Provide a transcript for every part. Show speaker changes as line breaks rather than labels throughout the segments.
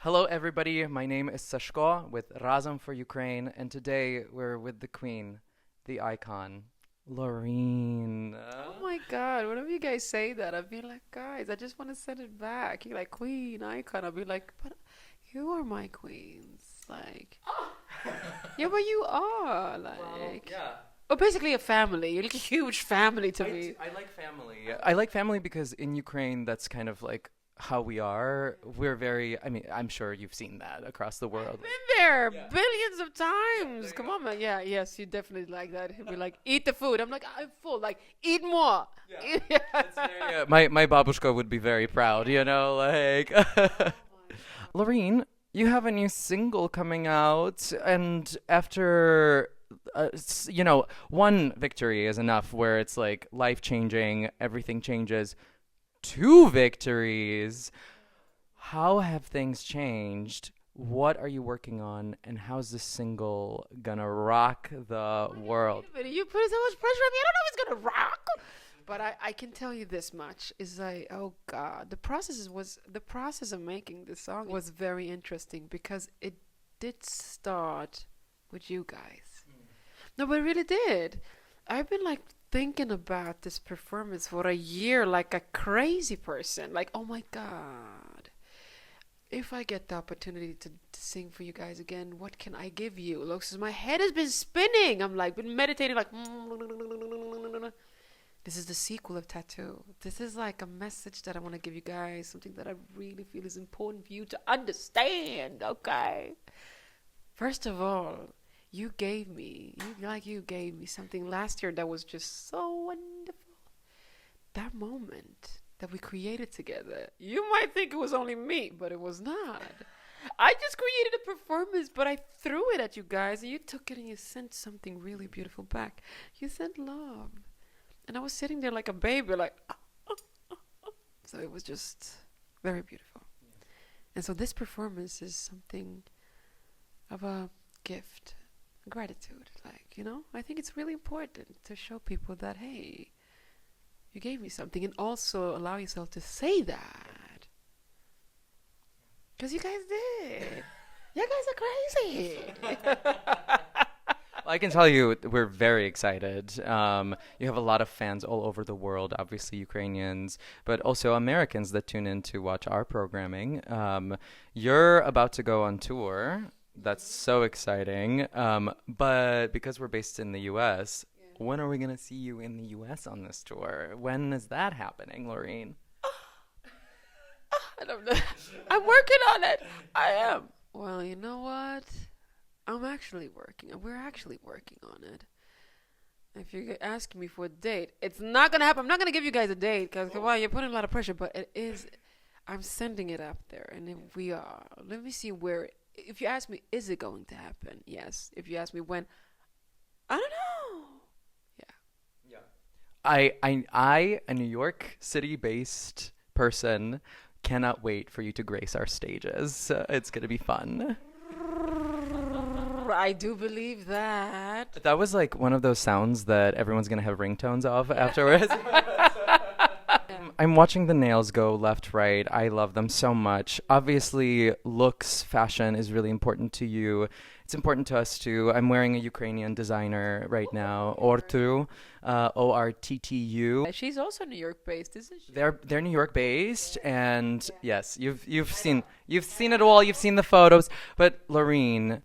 Hello, everybody. My name is Sashko with Razom for Ukraine, and today we're with the queen, the icon, Loreen.
Oh my God, whenever you guys say that, I'll be like, guys, I just want to send it back. You're like, queen, icon. I'll be like, but you are my queens. Like, yeah, but you are. Like,
Yeah.
oh, basically a family. You're like a huge family to me.
I like family. I like family because in Ukraine, that's kind of like how we are. We're very, I mean, I'm sure you've seen that across the world.
Been there
Yeah.
billions of times.
you
Come
go.
on, man. Yeah, yes, you definitely like that. He'll be like, eat the food. I'm like, I'm full. Like, eat more.
Yeah. It's very, my babushka would be very proud, like. Loreen, you have a new single coming out, and after, one victory is enough where it's like life changing, everything changes. Two victories. How have things changed? What are you working on, and how's this single gonna rock the world?
Wait a minute, you put so much pressure on me. I don't know if it's gonna rock. But I can tell you this much is oh God, the process of making this song was very interesting because it did start with you guys. No, but it really did. I've been like thinking about this performance for a year like a crazy person. Like, oh my God. If I get the opportunity to sing for you guys again, what can I give you? Look, so my head has been spinning. I'm like been meditating like this is the sequel of Tattoo. This is like a message that I want to give you guys, something that I really feel is important for you to understand, okay? First of all, you gave me something last year that was just so wonderful. That moment that we created together. You might think it was only me, but it was not. I just created a performance, but I threw it at you guys, and you took it and you sent something really beautiful back. You sent love. And I was sitting there like a baby, like, so it was just very beautiful. And so this performance is something of a gift, gratitude. Like, I think it's really important to show people that, hey, you gave me something, and also allow yourself to say that. Because you guys did. You guys are crazy.
I can tell you we're very excited. You have a lot of fans all over the world, obviously Ukrainians, but also Americans that tune in to watch our programming. You're about to go on tour. That's so exciting. But because we're based in the U.S., when are we going to see you in the U.S. on this tour? When is that happening, Loreen?
I don't know. I'm working on it. I am. Well, you know what? We're actually working on it. If you ask me for a date, it's not going to happen. I'm not going to give you guys a date because, come on, you're putting a lot of pressure, but it is. I'm sending it up there, and if we are. Let me see where. If you ask me, is it going to happen? Yes. If you ask me when, I don't know. Yeah.
I, a New York City-based person, cannot wait for you to grace our stages. It's going to be fun.
I do believe that.
That was like one of those sounds that everyone's going to have ringtones of afterwards. I'm watching the nails go left, right. I love them so much. Obviously, looks, fashion is really important to you. It's important to us too. I'm wearing a Ukrainian designer right now, Ortu, Orttu.
She's also New York based, isn't she?
They're New York based, and yes, you've seen it all. You've seen the photos, but Loreen,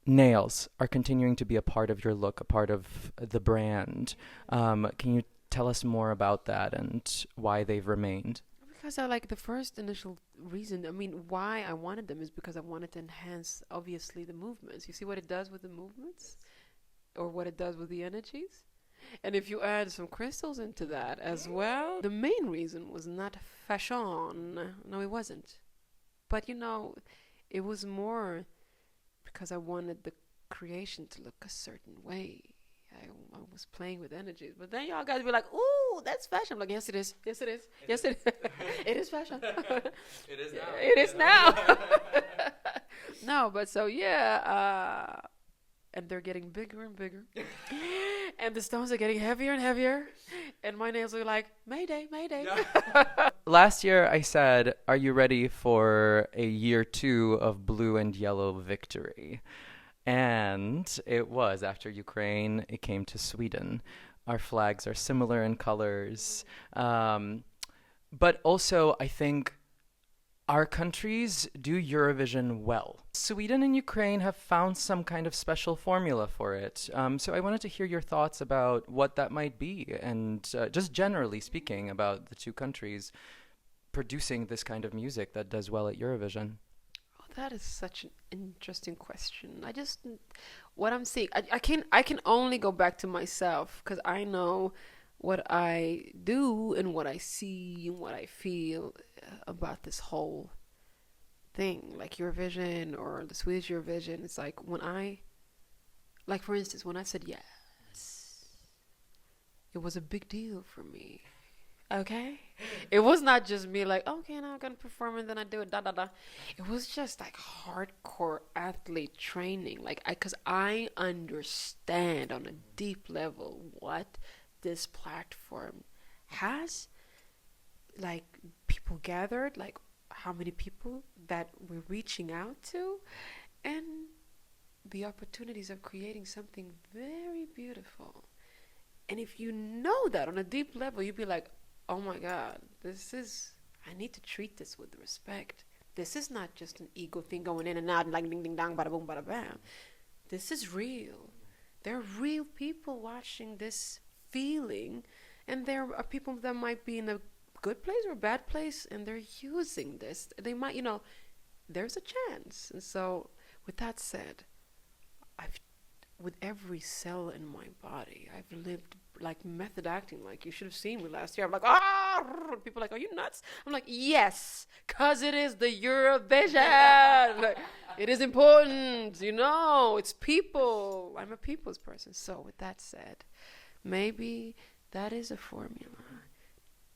nails are continuing to be a part of your look, a part of the brand. Can you tell us more about that and why they've remained?
Because I like the first initial reason, why I wanted them is because I wanted to enhance, obviously, the movements. You see what it does with the movements? Or what it does with the energies? And if you add some crystals into that as well, the main reason was not fashion. No, it wasn't. But, it was more because I wanted the creation to look a certain way. I was playing with energies. But then y'all guys be like, ooh, that's fashion. I'm like, yes, it is. Yes, it is. Yes, it is. It is fashion.
It is now.
It is now. No, but so, yeah. And they're getting bigger and bigger. And the stones are getting heavier and heavier. And my nails are like, Mayday, Mayday. Yeah.
last year I said, are you ready for a year 2 of blue and yellow victory? And it was. After Ukraine, it came to Sweden. Our flags are similar in colors. But also, I think our countries do Eurovision well. Sweden and Ukraine have found some kind of special formula for it. So I wanted to hear your thoughts about what that might be, and just generally speaking about the two countries producing this kind of music that does well at Eurovision.
Oh, that is such an interesting question. What I'm seeing, I can only go back to myself because I know what I do and what I see and what I feel about this whole thing, like Eurovision or the Swedish Eurovision. It's like like for instance, when I said yes, it was a big deal for me. Okay? It was not just me like, okay, now I'm gonna perform and then I do it, da da da. It was just like hardcore athlete training. Because I understand on a deep level what this platform has, like people gathered, like how many people that we're reaching out to, and the opportunities of creating something very beautiful. And if you know that on a deep level, you'd be like, oh my God, I need to treat this with respect. This is not just an ego thing going in and out, like ding ding dong, bada boom, bada bam. This is real. There are real people watching this, feeling, and there are people that might be in a good place or a bad place, and they're using this. They might, there's a chance. And so, with that said, with every cell in my body, I've lived like method acting. Like you should have seen me last year. I'm like, people are like, are you nuts? I'm like, yes, cause it is the Eurovision. Like, it is important, it's people. I'm a people's person. So with that said, maybe that is a formula.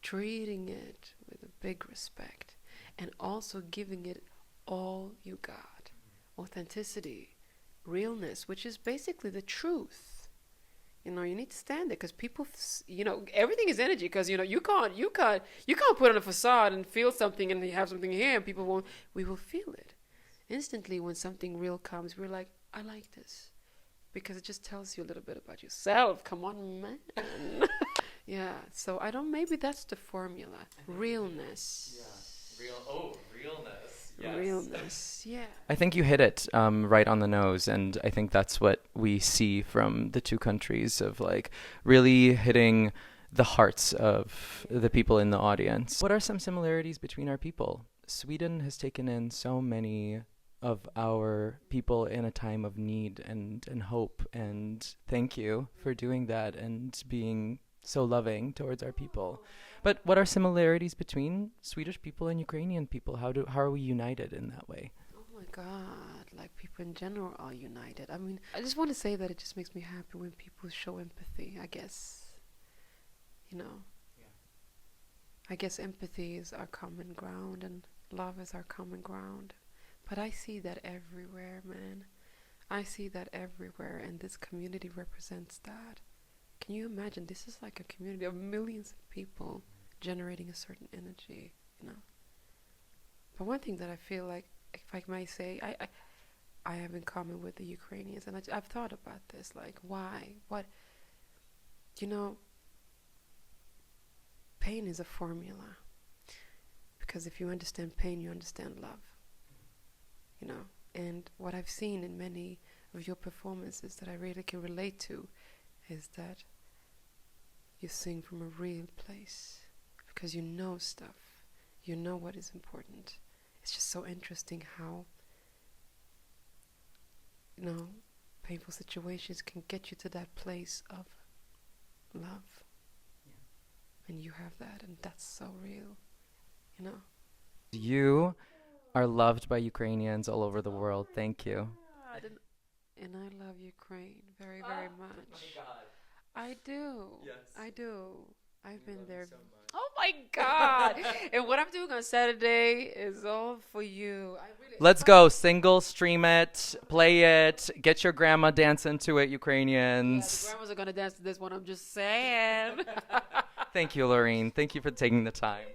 Treating it with a big respect and also giving it all you got. Authenticity, realness, which is basically the truth. You need to stand there because people, everything is energy because, you can't put on a facade and feel something and you have something here and we will feel it. Instantly when something real comes, we're like, I like this. Because it just tells you a little bit about yourself. Come on, man. Yeah, so maybe that's the formula. Realness.
Yeah. Realness.
Yes. Realness, yeah.
I think you hit it right on the nose, and I think that's what we see from the two countries of like really hitting the hearts of the people in the audience. What are some similarities between our people? Sweden has taken in so many of our people in a time of need and hope, and thank you for doing that and being so loving towards our people. But what are similarities between Swedish people and Ukrainian people? How are we united in that way?
Oh my God, like people in general are united. I mean, I just want to say that it just makes me happy when people show empathy, I guess. Yeah. I guess empathy is our common ground and love is our common ground. But I see that everywhere, man. I see that everywhere, and this community represents that. Can you imagine? This is like a community of millions of people generating a certain energy, But one thing that I feel like, if I may say, I have in common with the Ukrainians, and I've thought about this, like, why? What? Pain is a formula. Because if you understand pain, you understand love. And what I've seen in many of your performances that I really can relate to is that you sing from a real place because you know stuff. You know what is important. It's just so interesting how, painful situations can get you to that place of love. Yeah. And you have that, and that's so real,
You are loved by Ukrainians all over the world. Thank you.
And I love Ukraine very, very much. Oh my God. I do. Yes. I do. I've been there. So oh my God. And what I'm doing on Saturday is all for you.
Let's go. Single, stream it, play it, get your grandma dancing to it, Ukrainians.
Yeah, the grandmas are going to dance to this one. I'm just saying.
Thank you, Loreen. Thank you for taking the time.